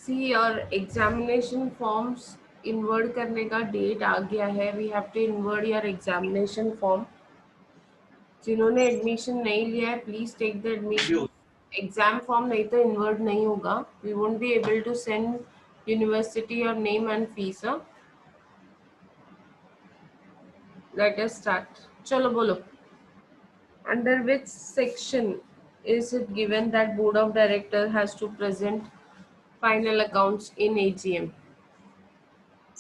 सी और examination forms invert करने का डेट आ गया है. We have to invert your examination form. जिन्होंने एडमिशन नहीं लिया है please take the admission exam form, नहीं तो इन्वर्ट नहीं होगा. We won't be able to send university your name and fees. Let us start. चलो बोलो. Under which section is it given that board of directors has to present final accounts in AGM?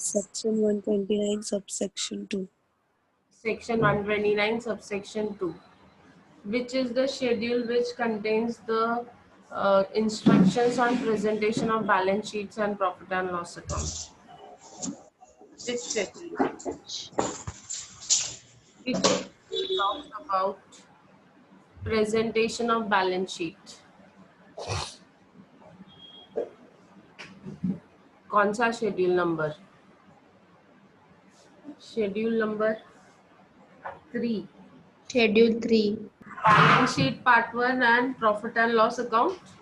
Section 129, subsection 2. Section 129, subsection 2. Which is the schedule which contains the instructions on presentation of balance sheets and profit and loss accounts? Which schedule? Which talks about presentation of balance sheet? कौन सा schedule number? Schedule number 3. Schedule 3. Balance sheet part 1 and profit and loss account.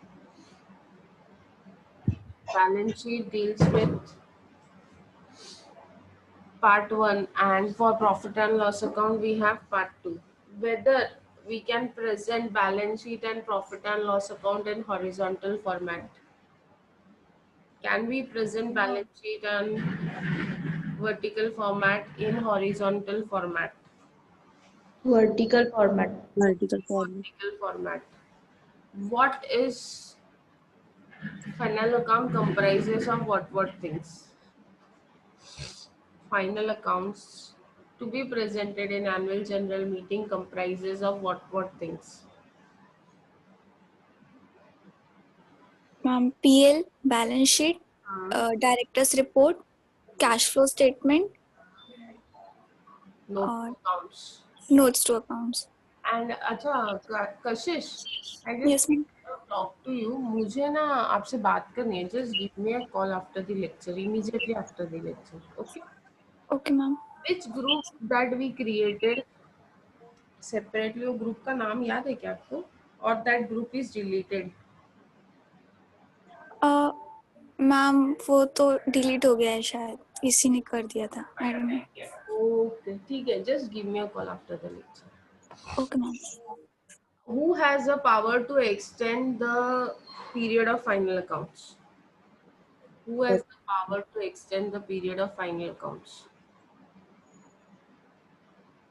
Balance sheet deals with part 1 and for profit and loss account we have part 2. Whether we can present balance sheet and profit and loss account in horizontal format. Can we present balance sheet and vertical format in horizontal format? Vertical format. Vertical format. Vertical format. What is final account comprises of what things? Final accounts to be presented in annual general meeting comprises of what things? PL, balance sheet, director's report, cash flow statement, Note और accounts. notes to accounts. And अच्छा Kashish, I Yes, just ma'am. talk to you. मुझे ना आपसे बात करनी है. Just give me a call after the lecture, immediately after the lecture. Okay. Okay, ma'am. Which group that we created separately, वो group का नाम याद है क्या आपको? Or that group is deleted? Ma'am वो तो डिलीट हो गया है शायद, इसी ने कर दिया था. I don't know. Okay, ठीक है. Just give me a call after the lecture. Okay, ma'am. Who has the power to extend the period of final accounts? Who has the power to extend the period of final accounts?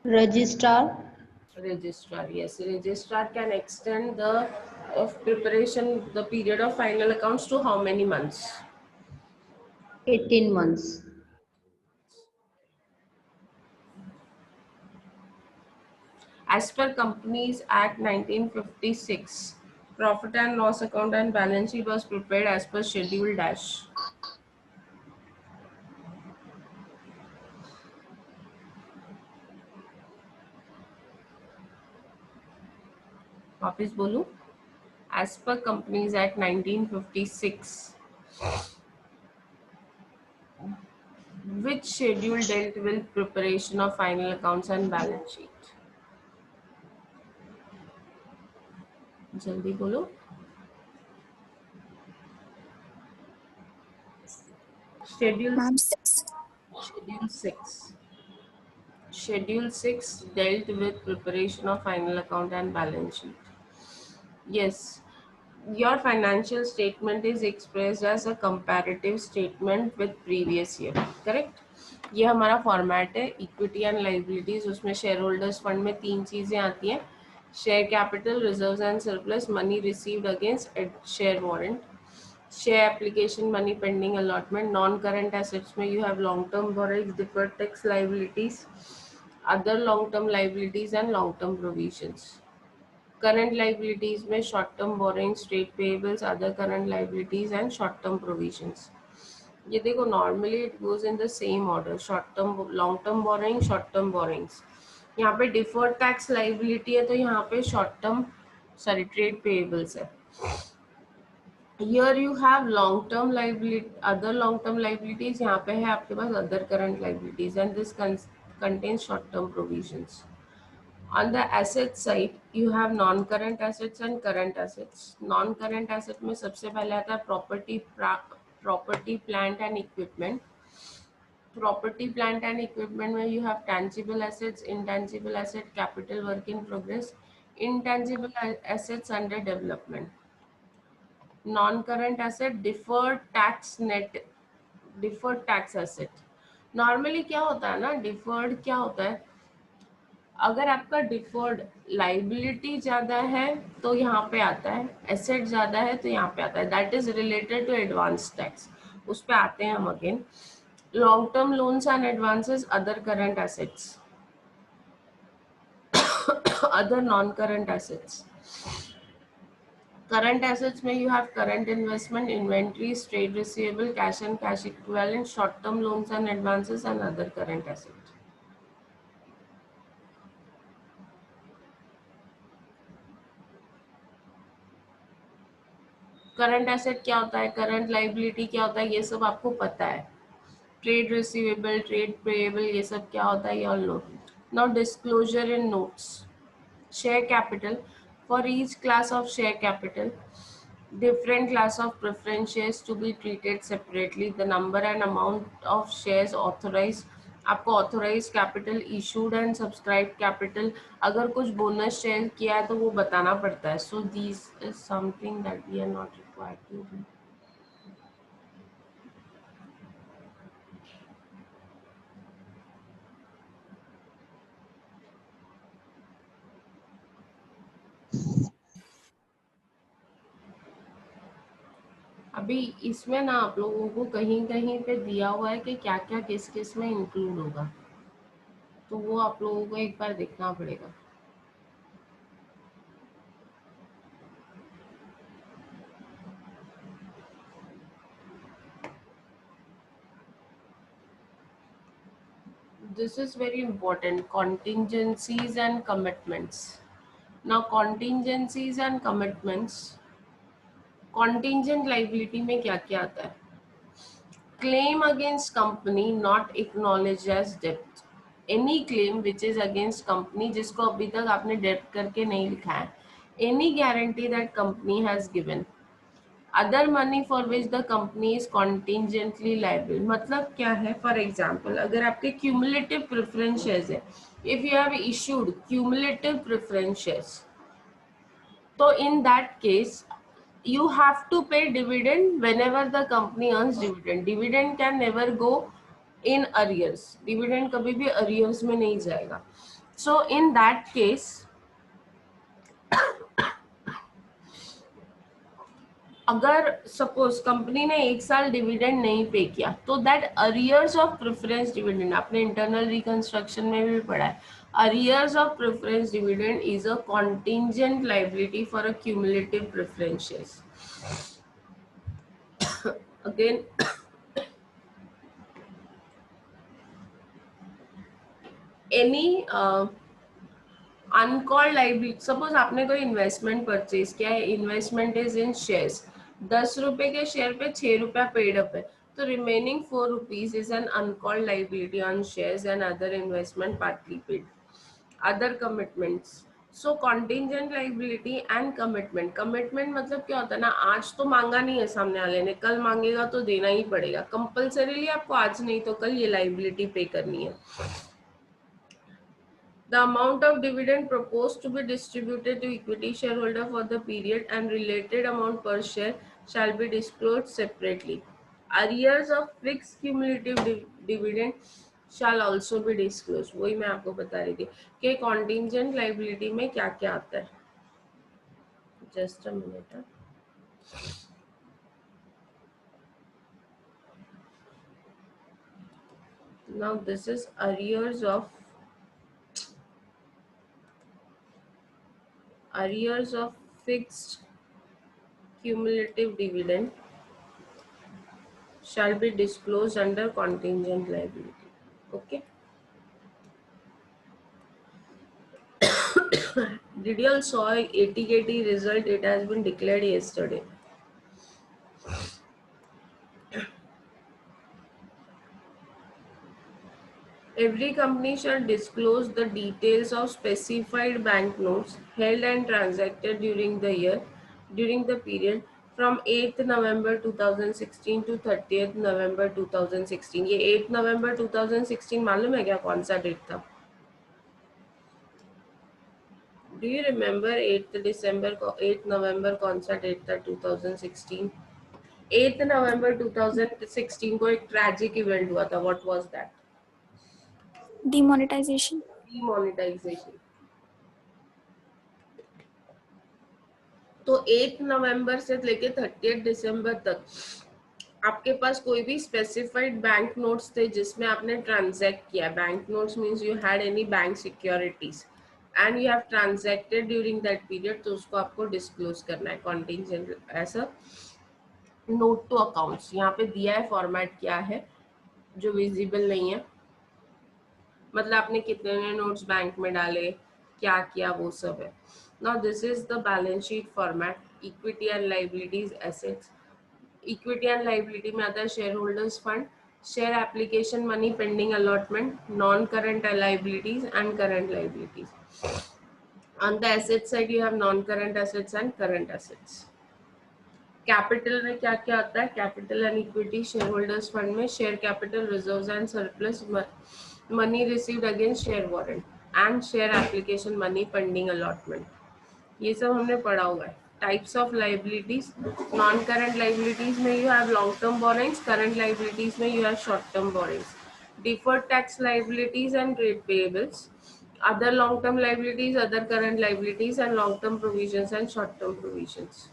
Registrar. Registrar. Yes, registrar can extend the preparation, the period of final accounts to how many months? 18 months. As per Companies Act 1956, profit and loss account and balance sheet was prepared as per Schedule Dash. वापिस बोलूं? As per Companies Act 1956, which schedule dealt with preparation of final accounts and balance sheet? जल्दी बोलो. Schedule Ma'am, 6. Schedule 6. Schedule 6 dealt with preparation of final account and balance sheet. Yes, your financial statement is expressed as a comparative statement with previous year. Correct? ये हमारा format है. Equity and liabilities, उसमें share holders fund में 3 चीजें आती हैं. Share capital, reserves and surplus, money received against share warrant, share application, money pending allotment. Non-current assets में you have long-term borrowings, deferred tax liabilities, other long-term liabilities and long-term provisions. Current liabilities में short-term borrowings, trade payables, other current liabilities and short-term provisions. ये देखो normally it goes in the same order, short-term, long-term borrowing, short-term borrowings. यहाँ पे deferred tax liability है तो यहाँ पे short-term, sorry, trade payables है. Here you have long-term liability, other long-term liabilities. यहाँ पे है आपके पास other current liabilities and this contains short-term provisions. On the asset side, you have non-current assets and current assets. Non-current asset में सबसे पहले आता है property, property, plant and equipment. Property, plant and equipment where you have tangible assets, intangible asset, capital work in progress, intangible assets under development. Non-current asset, deferred tax asset. Normally क्या होता है ना, deferred क्या होता है, अगर आपका deferred liability ज्यादा है तो यहाँ पे आता है, एसेट ज्यादा है तो यहाँ पे आता है, that is related to advance tax, उस पे आते हैं हम again. Long term loans and advances, other current assets, other non current assets. Current assets में you have current investment, inventories, trade receivable, cash and cash equivalent, short-term loans and advances, and other current assets. Current asset क्या होता है, current liability क्या होता है, ये सब आपको पता है. ट्रेड रिसीवेबल, ट्रेड पेएबल, ये सब क्या होता है, ये all know. Now disclosure in notes. Share capital, for each class of share capital different class of preference shares to be treated separately, the number and amount of shares authorized, आपको authorize capital, issued and subscribe capital, अगर कुछ bonus share किया है तो वो बताना पड़ता है. So this is something that we are not required to do. अभी इसमें ना आप लोगों को कहीं कहीं पे दिया हुआ है कि क्या क्या किस किस में इंक्लूड होगा, तो वो आप लोगों को एक बार देखना पड़ेगा. This is very important, contingencies and commitments. Now contingencies and commitments, contingent liability में क्या क्या आता है, claim against company not acknowledged as debt, any claim which is against company जिसको अभी तक आपने debt करके नहीं लिखा है, any guarantee that company has given, other money for which the company is contingently liable. मतलब क्या है, फॉर एग्जाम्पल अगर आपके क्यूमुलेटिव प्रेफरेंस शेयर्स है, if you have issued cumulative preference shares, तो in that case you have to pay dividend whenever the company earns dividend. Dividend can never go in arrears. Dividend कभी भी arrears में नहीं जाएगा. So in that case, अगर suppose company ने एक साल डिविडेंड नहीं पे किया तो that arrears of preference dividend, आपने इंटरनल रिकंस्ट्रक्शन में भी पढ़ा है, arrears of preference dividend is a contingent liability for a cumulative preference shares. Again any uncalled liability, suppose आपने कोई इन्वेस्टमेंट परचेज किया है, इन्वेस्टमेंट इज इन शेयर्स, 10 रुपए के शेयर पे 6 रुपया पेड अप है, तो remaining 4 rupees is an uncalled liability on shares and other investment partly paid. Other commitments, so contingent liability and commitment. Commitment मतलब क्या होता है ना, आज तो मांगा नहीं है सामने वाले ने, कल मांगेगा तो देना ही पड़ेगा कंपल्सरीली आपको, आज नहीं तो कल ये लाइबिलिटी पे करनी है. The amount of dividend proposed to be distributed to equity shareholder for the period and related amount per share shall be disclosed separately. Arrears of fixed cumulative dividend shall also be disclosed. वही मैं आपको बता रही थी कि contingent liability में क्या क्या आता है. Just a minute. Now this is arrears of fixed cumulative dividend shall be disclosed under contingent liability. Okay. Did you all saw ATKT result? It has been declared yesterday. Every company shall disclose the details of specified banknotes held and transacted during the period from 8th November 2016 to 30th November 2016। ये 8th November 2016 मालूम है क्या कौन सा date था? Do you remember 8th November कौन सा date था 2016? 8th November 2016 को एक ट्रैजिक इवेंट हुआ था। What was that? Demonetization. Demonetization. तो 8 नवंबर से लेके 30 दिसंबर तक आपके पास कोई भी स्पेसिफाइड बैंक नोट्स थे जिसमें आपने ट्रांजैक्ट किया। Bank notes means you had any bank securities and you have transacted during that period, तो उसको आपको डिस्क्लोज करना है कॉन्टिजेंट ऐसा नोट टू अकाउंट्स। यहाँ पे दिया है, फॉर्मेट क्या है जो विजिबल नहीं है, मतलब आपने कितने नोट्स बैंक में डाले, क्या किया, वो सब है। Now this is the balance sheet format. Equity and liabilities, assets. Equity and liability में आता है shareholders fund, share application money pending allotment, non current liabilities and current liabilities. On the asset side you have non current assets and current assets. Capital में क्या क्या आता है? Capital and equity. Shareholders fund में share capital, reserves and surplus, money received against share warrant and share application money pending allotment. ये सब हमने पढ़ा हुआ है। Types of liabilities, non current liabilities में you have long term borrowings, current liabilities में you have short term borrowings. Deferred tax liabilities and trade payables, other long term liabilities, other current liabilities and long term provisions and short term provisions.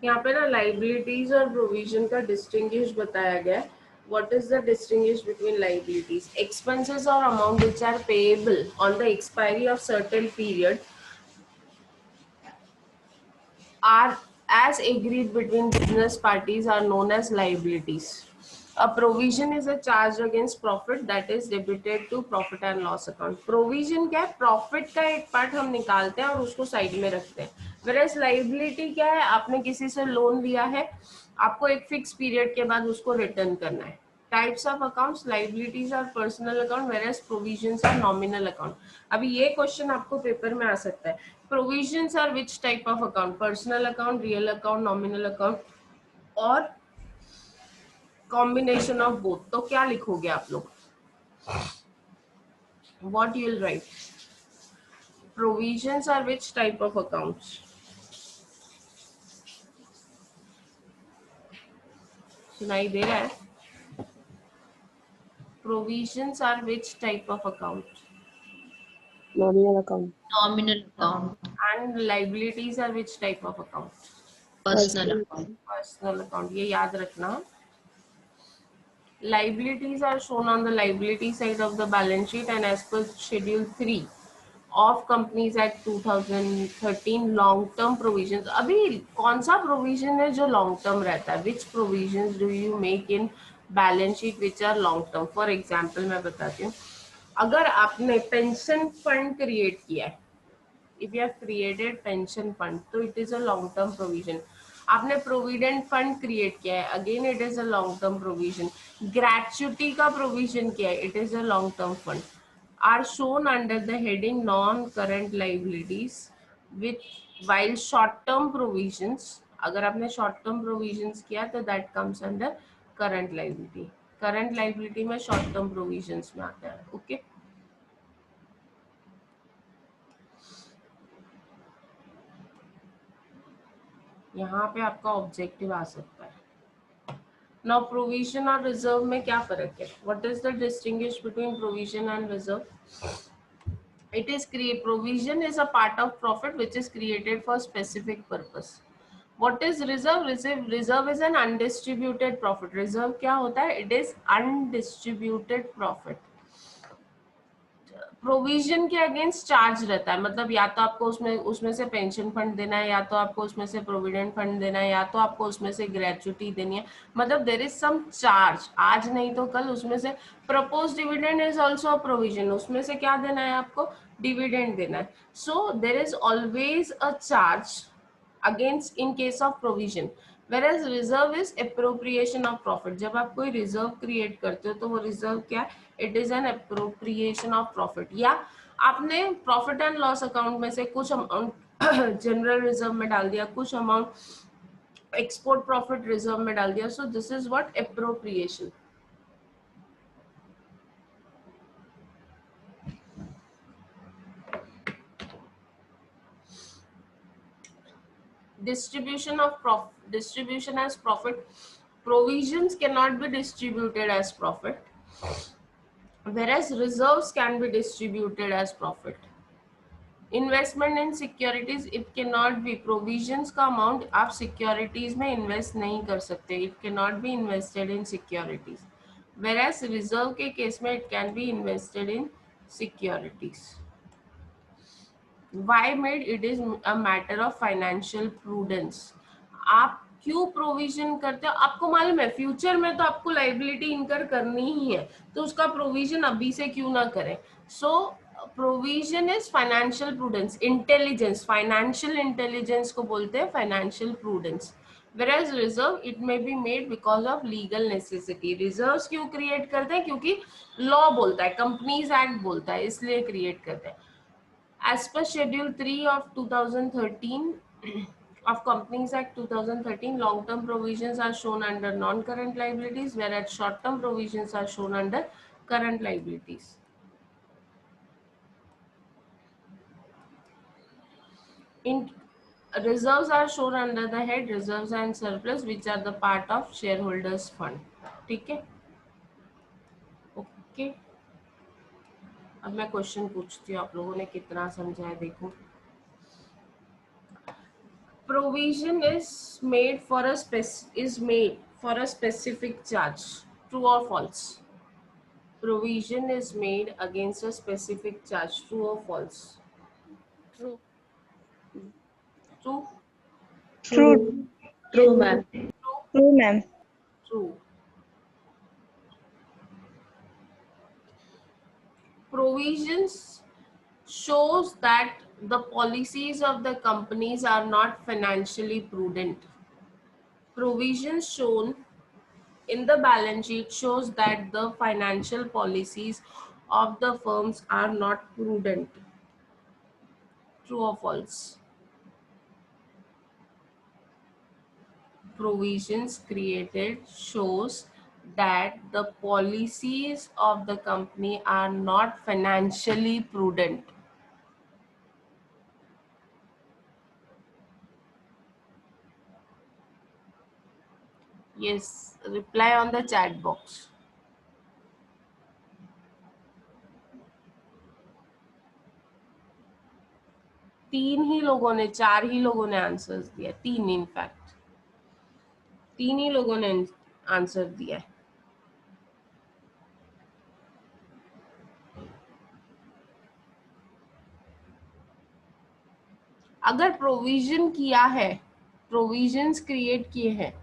यहाँ पे ना liabilities और provision का distinguish बताया गया है। What is the distinguish between liabilities? Expenses or amount which are payable on the expiry of certain period are as agreed between business parties are known as liabilities. A provision is a charge against profit that is debited to profit and loss account. Provision क्या है? Profit का एक part हम निकालते हैं और उसको side में रखते हैं। Whereas liability क्या है? आपने किसी से लोन लिया है, आपको एक फिक्स पीरियड के बाद उसको रिटर्न करना है। Types of accounts, liabilities are personal account whereas provisions are nominal account. अभी ये क्वेश्चन आपको पेपर में आ सकता है। Provisions are which type of account? Personal account, real account, nominal account और combination of both। तो क्या लिखोगे आप लोग? What you will write? Provisions are which type of accounts? सुनाई दे रहा है? Provisions are which type of account? Nominal account. Nominal account. And liabilities are which type of account? Personal account. Personal account। ये याद रखना। Liabilities are shown on the liability side of the balance sheet and as per schedule 3 of Companies Act 2013 long term provisions। अभी कौन सा provision है जो long term रहता है? Which provisions do you make in balance sheet which are long term? For example मैं बताती हूँ, अगर आपने पेंशन फंड क्रिएट किया है, if you have created pension fund तो it is a long term provision। आपने प्रोविडेंट फंड क्रिएट किया है, again it is a long term provision. Gratuity का प्रोविजन किया है, it is a long term fund. Are shown under the heading non current liabilities with while short term provisions, अगर आपने short term provisions किया तो that comes under current liability. Current liability में short term provisions में आता है। Okay यहाँ पे आपका ऑब्जेक्टिव आ सकता है। नाउ प्रोविजन और रिजर्व में क्या फर्क है? What is the distinguish between provision and reserve? It is provision is a part of profit which is created for specific purpose. What is reserve? Reserve is an undistributed profit. Reserve क्या होता है? It is undistributed profit. Provision के against charge रहता है, मतलब या तो आपको उसमें उसमें से पेंशन फंड देना है, या तो आपको उसमें से प्रोविडेंट फंड देना है, या तो आपको उसमें से ग्रेचुटी देनी है, मतलब देर इज सम चार्ज, आज नहीं तो कल उसमें से। Propose dividend is also a provision, उसमें से क्या देना है आपको, डिविडेंड देना है। So there is always a charge against in case of provision, whereas reserve is appropriation of profit. जब आप कोई रिजर्व क्रिएट करते हो तो वो रिजर्व क्या है, it is an appropriation of profit, या आपने प्रॉफिट एंड लॉस अकाउंट में से कुछ अमाउंट जनरल रिजर्व में डाल दिया, कुछ अमाउंट एक्सपोर्ट प्रॉफिट रिजर्व में डाल दिया, सो this is what appropriation। Distribution of profit, distribution as profit, provisions cannot be distributed as profit, whereas reserves can be distributed as profit। Investment in securities, it can not be, provisions का amount आप securities में invest नहीं कर सकते, it can not be invested in securities, whereas reserve के case में it can be invested in securities. Why made it is a matter of financial prudence। आप क्यों प्रोविजन करते हो, आपको मालूम है फ्यूचर में तो आपको लाइबिलिटी इनकर करनी ही है, तो उसका प्रोविजन अभी से क्यों ना करें। So provision is financial prudence, intelligence, financial intelligence को बोलते हैं financial prudence. whereas reserve it may be made because of legal necessity। reserves क्यों क्रिएट करते हैं, क्योंकि लॉ बोलता है, कंपनीज एक्ट बोलता है, इसलिए क्रिएट करते हैं। As per Schedule 3 of 2013 of Companies Act 2013, long-term provisions are shown under non-current liabilities, whereas short-term provisions are shown under current liabilities. In reserves are shown under the head reserves and surplus, which are the part of shareholders fund। ठीक है, okay. अब मैं question पूछती हूँ, आप लोगों ने कितना समझा है देखो। Provision is made for a specific charge, true or false? Provision is made against a specific charge, true or false? True. True. True. True, ma'am. True. True, ma'am. True. Provisions shows that the policies of the companies are not financially prudent. Provisions shown in the balance sheet shows that the financial policies of the firms are not prudent. True or false? Provisions created shows that the policies of the company are not financially prudent. Yes, reply on the chat box. तीन ही लोगों ने, चार ही लोगों ने answers दिया, तीन in fact तीन ही लोगों ने आंसर दिया है। अगर प्रोविजन किया है, प्रोविजंस क्रिएट किए हैं,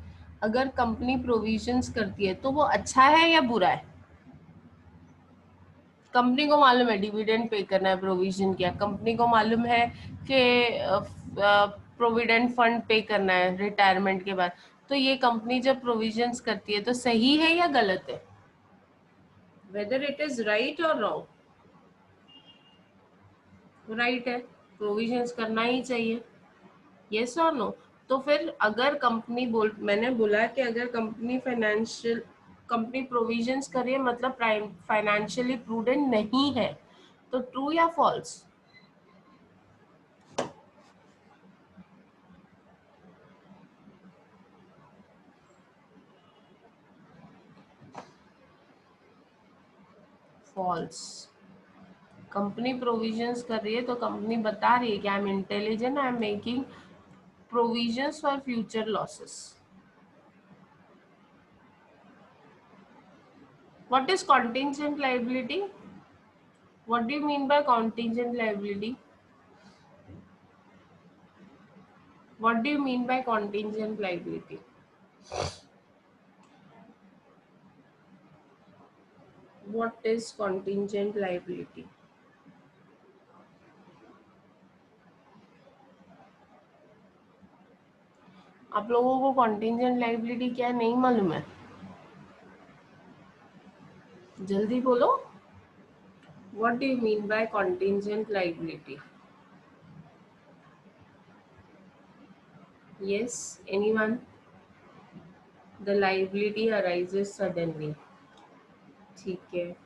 अगर कंपनी प्रोविजंस करती है तो वो अच्छा है या बुरा है? कंपनी को मालूम है डिविडेंड पे करना है, प्रोविजन किया, कंपनी को मालूम है कि प्रोविडेंट फंड पे करना है रिटायरमेंट के बाद, तो ये कंपनी जब प्रोविजंस करती है तो सही है या गलत है? वेदर इट इज राइट और रॉन्ग? राइट है, प्रोविजंस करना ही चाहिए, यस और नो? तो फिर अगर कंपनी मैंने बोला कि अगर कंपनी प्रोविजंस करे मतलब फाइनेंशियली प्रूडेंट नहीं है, तो ट्रू या फॉल्स? फॉल्स। कंपनी प्रोविजंस कर रही है तो कंपनी बता रही है कि I am intelligent, I am making provisions for future losses. What is contingent liability? What do you mean by contingent liability? What do you mean by contingent liability? What is contingent liability? आप लोगों को contingent liability क्या है नहीं मालूम है? जल्दी बोलो. What do you mean by contingent liability? Yes, anyone? The liability arises suddenly. ठीक है.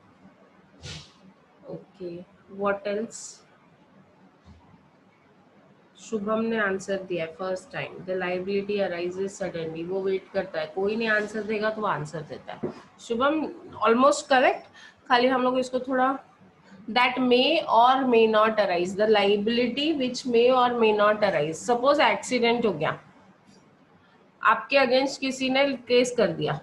Okay. What else? शुभम ने आंसर दिया first time. The liability arises suddenly. वो वेट करता है, कोई नहीं आंसर देगा तो वो आंसर देता है. Shubham almost correct. खाली हम लोग इसको थोड़ा that may or may not arise. The liability which may or may not arise. Suppose accident हो गया, आपके अगेंस्ट किसी ने केस कर दिया.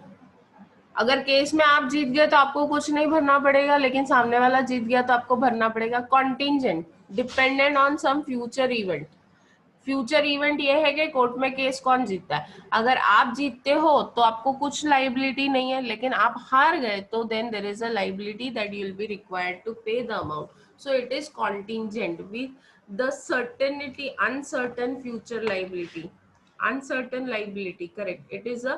अगर केस में आप जीत गए तो आपको कुछ नहीं भरना पड़ेगा, लेकिन सामने वाला जीत गया तो आपको भरना पड़ेगा. Contingent, dependent on some future event. Future event ये है कि कोर्ट में केस कौन जीतता है. अगर आप जीतते हो तो आपको कुछ लाइबिलिटी नहीं है, लेकिन आप हार गए तो then there is a liability that you will be required to pay the amount. So it is contingent with the certainty, uncertain future liability. Uncertain liability, correct. It is a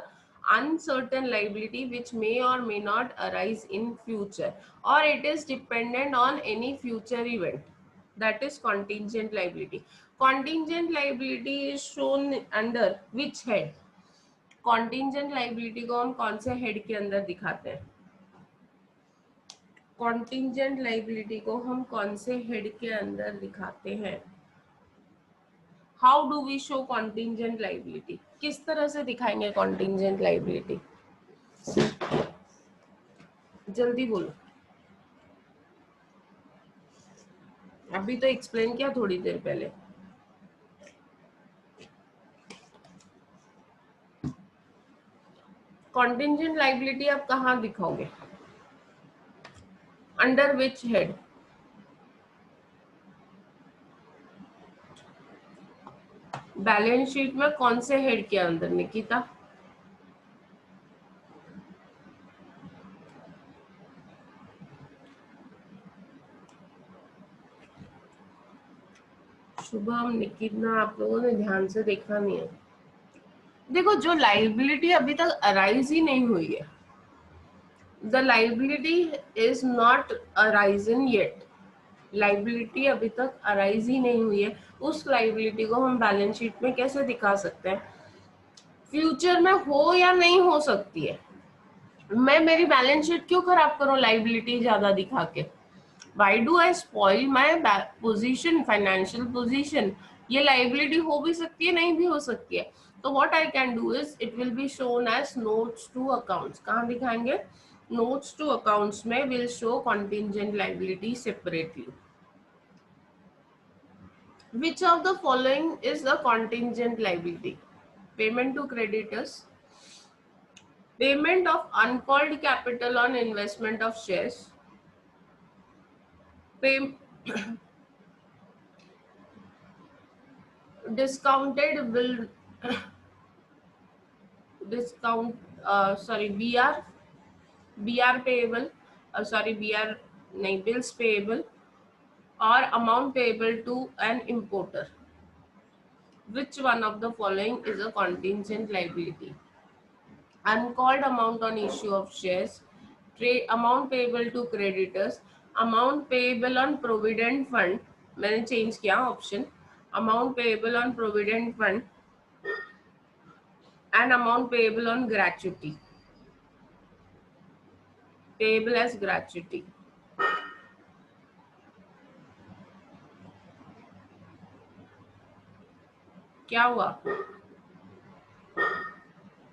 uncertain liability which may or may not arise in future, or it is dependent on any future event. That is contingent liability. Contingent liability is shown under which head? Contingent liability को हम कौन से head के अंदर दिखाते हैं? Contingent liability को हम कौन से हेड के अंदर दिखाते हैं? How do we show contingent liability? किस तरह से दिखाएंगे कॉन्टिंजेंट लाइबिलिटी? जल्दी बोलो. अभी तो एक्सप्लेन किया थोड़ी देर पहले. कॉन्टिंजेंट लाइबिलिटी आप कहाँ दिखाओगे? Under which head? Balance sheet में कौन से हेड के अंदर निकिता? शुभम, निकिता, आप लोगों ने ध्यान से देखा नहीं है. देखो, जो लाइबिलिटी अभी तक अराइज ही नहीं हुई है, the liability is not arisen yet. Liability अभी तक अराइज ही नहीं हुई है, उस लाइबिलिटी को हम बैलेंस शीट में कैसे दिखा सकते हैं? फ्यूचर में हो या नहीं हो सकती है. मैं मेरी बैलेंस शीट क्यों खराब करूं लाइबिलिटी ज्यादा दिखा के? Why do I spoil my position, financial position? ये लाइबिलिटी हो भी सकती है, नहीं भी हो सकती है. तो what I can do is it will be shown as notes to accounts. कहाँ दिखाएंगे? Notes to accounts में will show contingent liability separately. Which of the following is a contingent liability? Payment to creditors, payment of uncalled capital on investment of shares, discounted will discount BR payable, BR नहीं, bills payable or amount payable to an importer. Which one of the following is a contingent liability? Uncalled amount on issue of shares, trade amount payable to creditors, amount payable on provident fund. मैंने change किया option. Amount payable on provident fund and amount payable on gratuity. Payable as gratuity. क्या हुआ?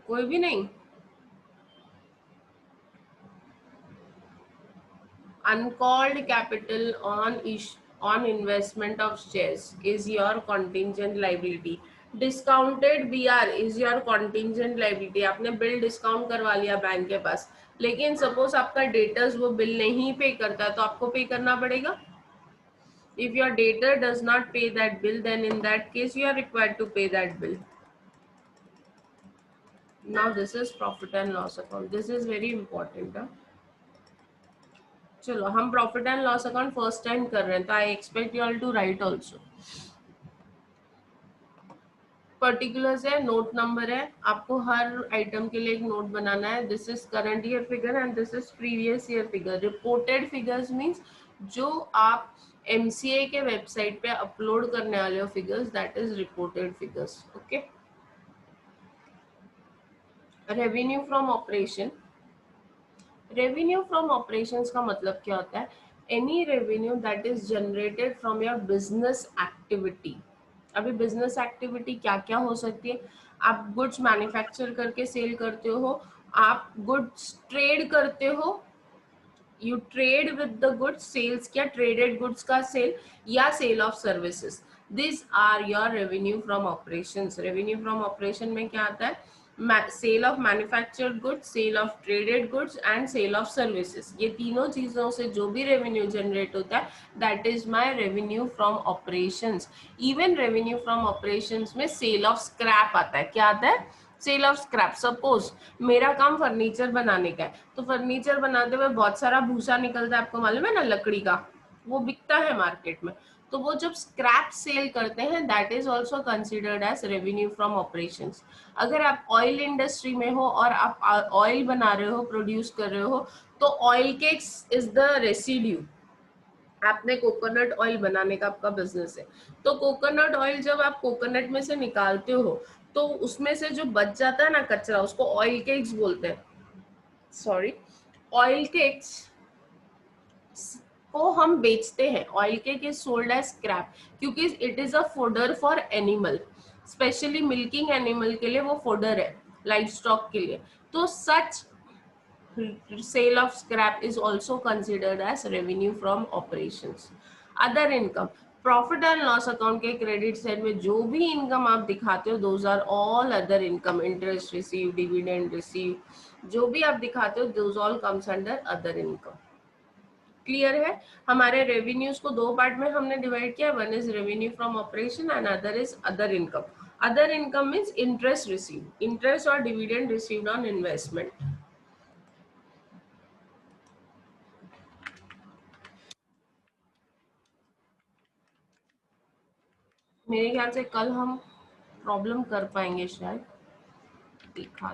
कोई भी नहीं? Uncalled capital on investment of shares is your contingent liability. Discounted BR is your contingent liability. आपने bill discount करवा लिया bank के पास, लेकिन सपोज आपका डेटर्स वो बिल नहीं पे करता है तो आपको पे करना पड़ेगा. If your debtor does not pay that bill, then in that case you are required to pay that bill. Now this is profit and loss account. This is very important. चलो हम profit and loss account first time कर रहे हैं तो I expect you all to write also. Particulars है, note number है, आपको हर item के लिए एक नोट बनाना है. This is current year figure and this is previous year figure. Reported figures means जो आप एमसीए के वेबसाइट पे अपलोड करने वाले हो figures, that is reported figures. Okay. Revenue from operation. Revenue from operations का मतलब क्या होता है? Any revenue that is generated from your business activity. अभी बिजनेस एक्टिविटी क्या क्या हो सकती है? आप गुड्स मैन्युफैक्चर करके सेल करते हो, आप गुड्स ट्रेड करते हो, you trade with the goods, sales किया, ट्रेडेड गुड्स का सेल, या sale of services. This are your revenue from operations. Revenue from operation में क्या आता है? Sale of manufactured goods, sale of traded goods and sale of services. ये तीनों चीजों से जो भी रेवेन्यू जनरेट होता है that is my revenue from operations. Even revenue from operations में सेल ऑफ स्क्रैप आता है. क्या आता है? Sale of scrap. सपोज मेरा काम फर्नीचर बनाने का है तो फर्नीचर बनाते हुए बहुत सारा भूसा निकलता है, आपको मालूम है ना, लकड़ी का, वो बिकता है मार्केट में. तो वो जब स्क्रैप सेल करते हैं that is also considered as revenue from operations. अगर आप ऑयल इंडस्ट्री में हो और आप ऑयल बना रहे हो, प्रोड्यूस कर रहे हो, तो oil cakes is the residue. आपने कोकोनट ऑयल बनाने का आपका बिजनेस है तो कोकोनट ऑयल जब आप कोकोनट में से निकालते हो तो उसमें से जो बच जाता है ना कचरा, उसको ऑयल केक्स बोलते हैं. सॉरी, ऑयल केक्स को हम बेचते हैं. Oil cake is sold as scrap क्योंकि it is a fodder for animal. Specially milking animal के लिए वो फोडर है, लाइफ स्टॉक के लिए. तो सच sale of scrap is also considered as revenue from operations. Other income, profit and loss account के credit side में जो भी इनकम आप दिखाते हो those are all other income. Interest receive, dividend receive, जो भी आप दिखाते हो those all comes under other income. Clear है? हमारे रेवेन्यूज को दो पार्ट में हमने डिवाइड किया. One is revenue from operation and other is other income. Other income means interest receive, interest और डिविडेंड रिसीव्ड ऑन इन्वेस्टमेंट. मेरे ख्याल से कल हम प्रॉब्लम कर पाएंगे शायद. दिखा,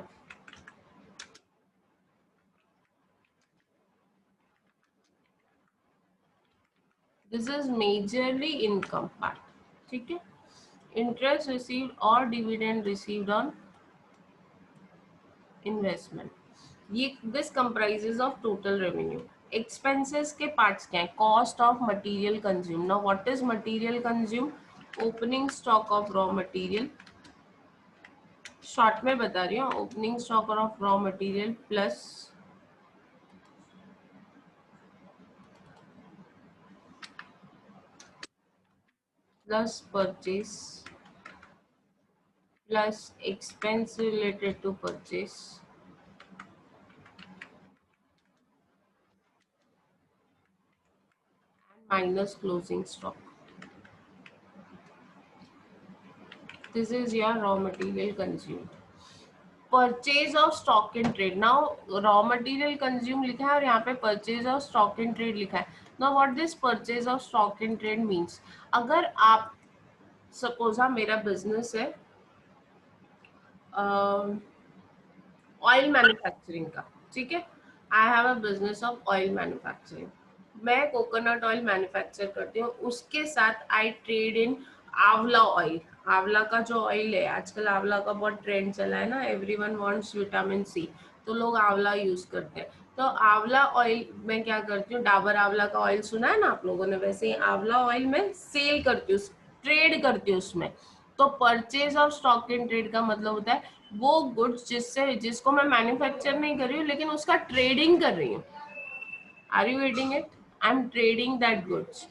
this is majorly income part. ठीक है. इंटरेस्ट रिसीव्ड और डिविडेंड रिसीव्ड ऑन इन्वेस्टमेंट, ये this comprises of total revenue. Expenses के पार्ट्स क्या है? Cost of material consume. Now what is material consume? Opening stock of raw material. Short में बता रही हूँ, opening stock of raw material plus purchase plus expense related to purchase and minus closing stock. This is your raw material consumed. Purchase of stock in trade. Now raw material consume लिखा है और यहाँ पे purchase of stock in trade लिखा है. Now what this purchase of stock in trade means? अगर आप suppose मेरा बिजनेस है ऑयल मैन्युफैक्चरिंग का. ठीक है. I have a business of oil manufacturing. मैं कोकोनट ऑयल मैन्युफैक्चर करती हूँ, उसके साथ आई ट्रेड इन आंवला ऑयल. आंवला का जो ऑयल है, आजकल आंवला का बहुत ट्रेंड चला है ना, एवरीवन वांट्स विटामिन सी, तो लोग आंवला यूज करते हैं. तो आंवला ऑयल मैं क्या करती हूँ, डाबर आंवला का ऑयल सुना है ना आप लोगों ने, वैसे ही आंवला ऑयल में सेल करती हूँ, ट्रेड करती हूँ उसमें. तो purchase of stock in trade का मतलब होता है वो गुड्स जिसको मैं मैन्युफैक्चर नहीं कर रही हूँ लेकिन उसका ट्रेडिंग कर रही हूँ. Are you getting it? I am trading that goods.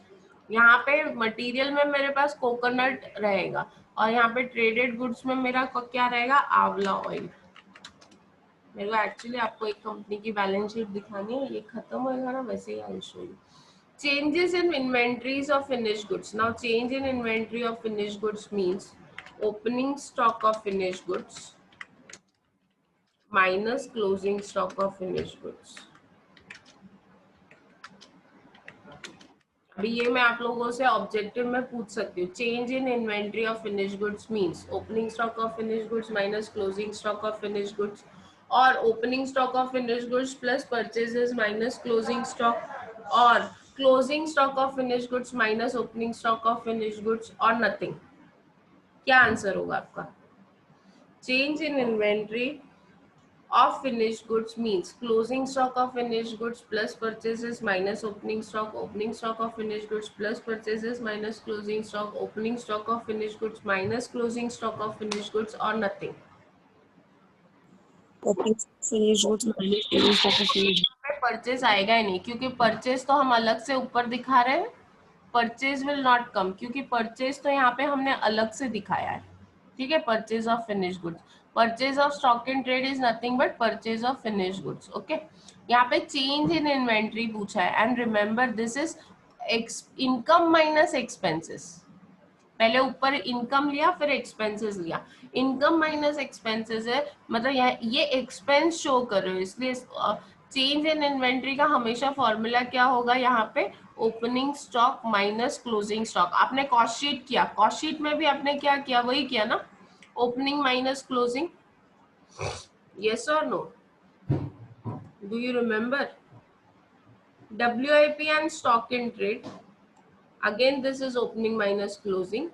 यहाँ पे मटेरियल में मेरे पास कोकोनट रहेगा और यहाँ पे ट्रेडेड गुड्स में मेरा क्या रहेगा? आंवला ऑयल. मेरे को एक्चुअली आपको एक कंपनी की बैलेंस शीट दिखानी है, ये खत्म होएगा ना वैसे ही I show you. Changes in inventories of finished goods. Now, change in inventory of finished goods means opening stock of finished goods minus closing stock of finished goods. अभी ये मैं आप लोगों से ऑब्जेक्टिव में पूछ सकती हूँ. Change in inventory of finish goods means opening stock of finish goods minus closing stock of finish goods, और opening stock of finish goods plus purchases minus closing stock, और closing stock of finish goods minus opening stock of finish goods, और nothing. क्या answer होगा आपका? Change in inventory of finished goods means closing stock of finished goods plus purchases minus opening stock of finished goods plus purchases minus closing stock, opening stock of finished goods minus closing stock of finished goods, or nothing. Opening finish goods minus closing stock of finish. Purchase आएगा ही नहीं क्योंकि purchase तो हम अलग से ऊपर दिखा रहे हैं. परचेज विल नॉट कम क्योंकि परचेज तो यहाँ पे हमने अलग से दिखाया है. ठीक है, purchase of finish goods. Purchase of stock in trade is nothing but purchase of finish goods. Okay, यहाँ पे चेंज इन इन्वेंट्री पूछा है and remember this is income minus expenses. पहले ऊपर इनकम लिया फिर एक्सपेंसेस लिया. इनकम माइनस एक्सपेंसेस है मतलब ये एक्सपेंस शो कर रहे हो, इसलिए चेंज इन इन्वेंट्री का हमेशा फॉर्मूला क्या होगा यहाँ पे? Opening stock minus closing stock. आपने कॉस्ट शीट किया, कॉस्ट शीट में भी आपने क्या किया? वही किया ना, ओपनिंग माइनस क्लोजिंग. यस और no? Do you remember? WIP and stock in trade, again this is opening minus closing.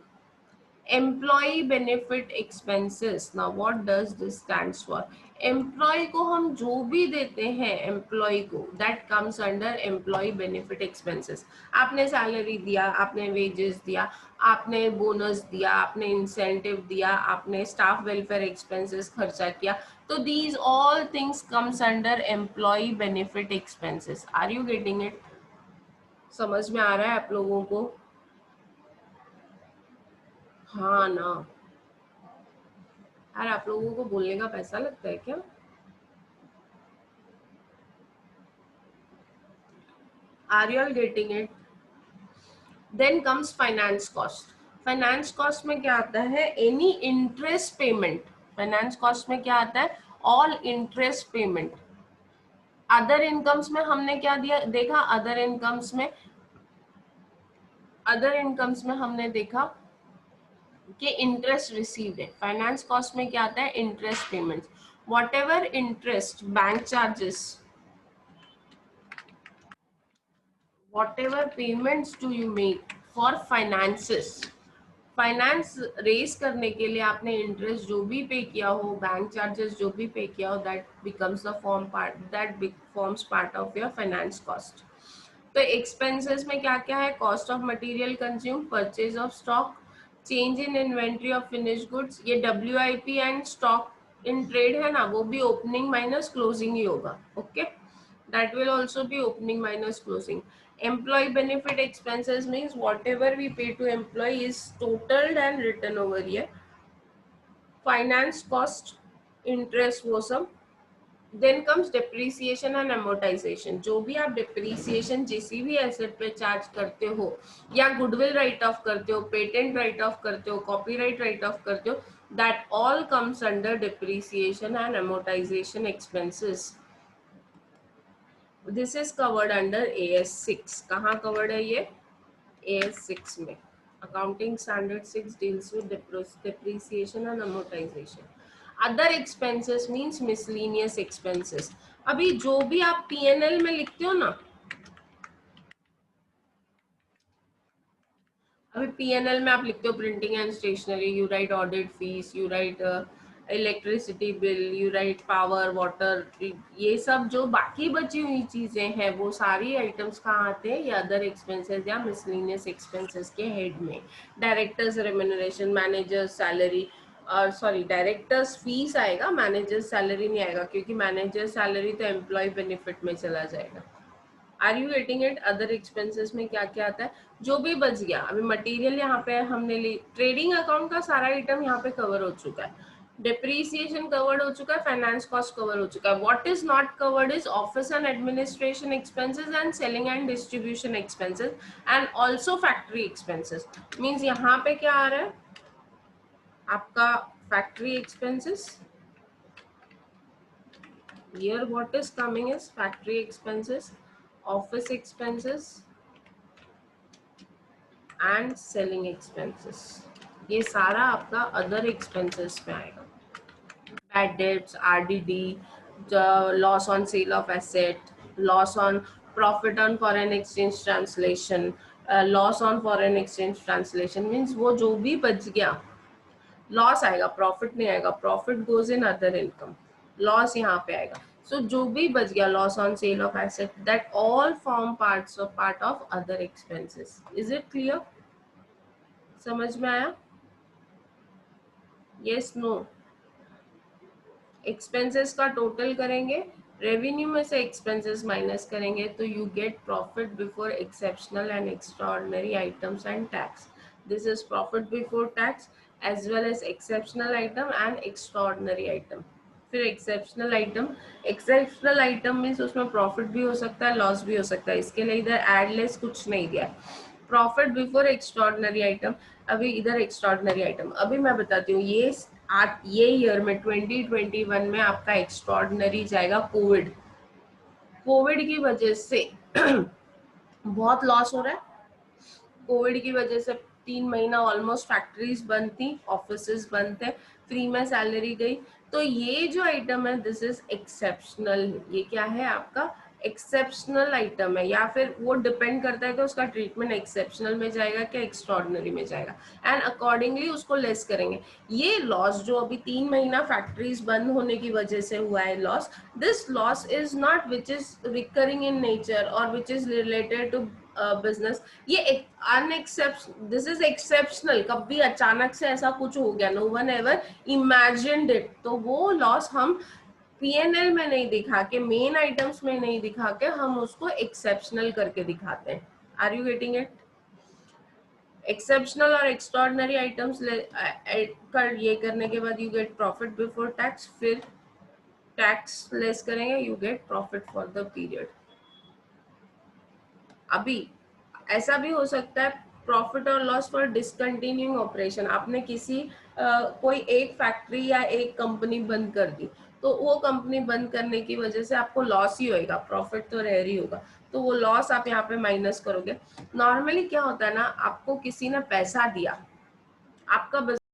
Employee benefit expenses, now what does this stands for? Employee को हम जो भी देते हैं एम्प्लॉय को, that comes under employee benefit expenses. आपने salary दिया, आपने वेजेस दिया, आपने बोनस दिया, आपने इंसेंटिव दिया, आपने स्टाफ वेलफेयर एक्सपेंसेस खर्चा किया, तो these all things comes under employee benefit expenses. Are you getting it? समझ में आ रहा है आप लोगों को? हाँ ना यार, आप लोगों को बोलने का पैसा लगता है क्या? Are you all getting it? Then comes finance cost. Finance cost में क्या आता है? Any interest payment. Finance cost में क्या आता है? All interest payment. Other incomes में हमने क्या दिया देखा? अदर इनकम्स में हमने देखा कि इंटरेस्ट रिसीव्ड है. फाइनेंस कॉस्ट में क्या आता है? Interest payments. Whatever interest, bank charges, whatever payments do you make for finances, finance raise करने के लिए आपने इंटरेस्ट जो भी पे किया हो, बैंक चार्जेस जो भी पे किया हो, that becomes the forms part of your finance cost. तो एक्सपेंसेस में क्या क्या है? Cost of material consume, purchase of stock, change in inventory of finish goods. ये WIP and stock in trade है ना, वो भी ओपनिंग माइनस क्लोजिंग ही होगा. Okay, that will also be opening minus closing. Employee benefit expenses means whatever we pay to employee is totaled and written over here. Finance cost, interest वो सब. Then comes depreciation and amortization. जो भी आप depreciation किसी भी asset पे charge करते हो, या goodwill write off करते हो, patent write off करते हो, copyright write off करते हो, that all comes under depreciation and amortization expenses. This is covered under AS6. कहाँ covered है ये? AS6 में. Accounting Standard 6 deals with depreciation and amortization. Other expenses means miscellaneous expenses. अभी जो भी आप P&L में लिखते हो ना, अभी P&L में आप लिखते हो printing and stationery, you write audit fees, you write electricity bill, you right power, water, ये सब जो बाकी बची हुई चीजें हैं वो सारी आइटम्स कहाँ आते हैं? ये अदर एक्सपेंसेस या मिसलेनियस एक्सपेंसेस के हेड में. Directors remuneration, managers salary, sorry directors fees आएगा, मैनेजर्स सैलरी नहीं आएगा क्योंकि मैनेजर सैलरी तो एम्प्लॉय बेनिफिट में चला जाएगा. Are you getting it? Other expenses में क्या क्या आता है? जो भी बच गया. अभी मटेरियल यहाँ पे हमने ली, ट्रेडिंग अकाउंट का सारा आइटम यहाँ पे कवर हो चुका है. डिप्रीसिएशन कवर्ड हो चुका है, फाइनेंस कॉस्ट कवर हो चुका है. What is not covered is office and administration expenses and selling and distribution expenses and also factory expenses. Means यहाँ पे क्या आ रहा है आपका factory expenses. Here what is coming is factory expenses, office expenses and selling expenses. ये सारा आपका other expenses में आएगा. Bad debts, RDD, the loss on sale of asset, loss on profit on foreign exchange translation, loss on foreign exchange translation means वो जो भी बच गया लॉस आएगा, प्रॉफिट नहीं आएगा. Profit goes in other income, loss यहाँ पे आएगा. सो जो भी बच गया loss on sale of asset, that all form part of other expenses. Is it clear? समझ में आया? Yes no? एक्सपेंसेस का टोटल करेंगे, रेवेन्यू में से एक्सपेंसेस माइनस करेंगे तो you get profit before exceptional and extraordinary items and tax. This is profit before tax as well as exceptional item and extraordinary item. फिर exceptional item मीन्स उसमें profit भी हो सकता है, लॉस भी हो सकता है. इसके लिए इधर एड लेस कुछ नहीं दिया है. Profit before extraordinary item. अभी इधर एक्स्ट्राऑर्डिनरी आइटम अभी मैं बताती हूँ. ये ईयर में 2021 में आपका एक्स्ट्राऑर्डिनरी जाएगा कोविड. कोविड की वजह से बहुत लॉस हो रहा है. कोविड की वजह से 3 महीना ऑलमोस्ट फैक्ट्रीज बंद थी, ऑफिसेज बंद थे, फ्री में सैलरी गई. तो ये जो आइटम है दिस इज एक्सेप्शनल. ये क्या है आपका एक्सेप्शनल आइटम है, या फिर वो डिपेंड करता है कि उसका ट्रीटमेंट एक्सेप्शनल में जाएगा क्या एक्स्ट्राऑर्डिनरी में जाएगा, एंड अकॉर्डिंगली उसको लेस करेंगे. ये लॉस जो अभी 3 महीना फैक्ट्रीज बंद होने की वजह से हुआ है loss, this loss is not which is recurring in nature और which is related to business. ये दिस इज एक्सेप्शनल. कभी अचानक से ऐसा कुछ हो गया, no one ever imagined it. तो वो लॉस हम P&L में नहीं दिखा के, मेन आइटम्स में नहीं दिखा के, हम उसको एक्सेप्शनल करके दिखाते हैं. Are you getting it? Exceptional और एक्स्ट्राऑर्डिनरी आइटम्स कर ये करने के बाद you get profit before tax. फिर टैक्स लेस करेंगे, you get profit for the period. अभी ऐसा भी हो सकता है प्रॉफिट और लॉस फॉर डिसकंटिन्यूइंग ऑपरेशन. आपने किसी कोई एक फैक्ट्री या एक कंपनी बंद कर दी, तो वो कंपनी बंद करने की वजह से आपको लॉस ही होएगा, प्रॉफिट तो रेयर ही होगा. तो वो लॉस आप यहाँ पे माइनस करोगे. नॉर्मली क्या होता है ना, आपको किसी ने पैसा दिया, आपका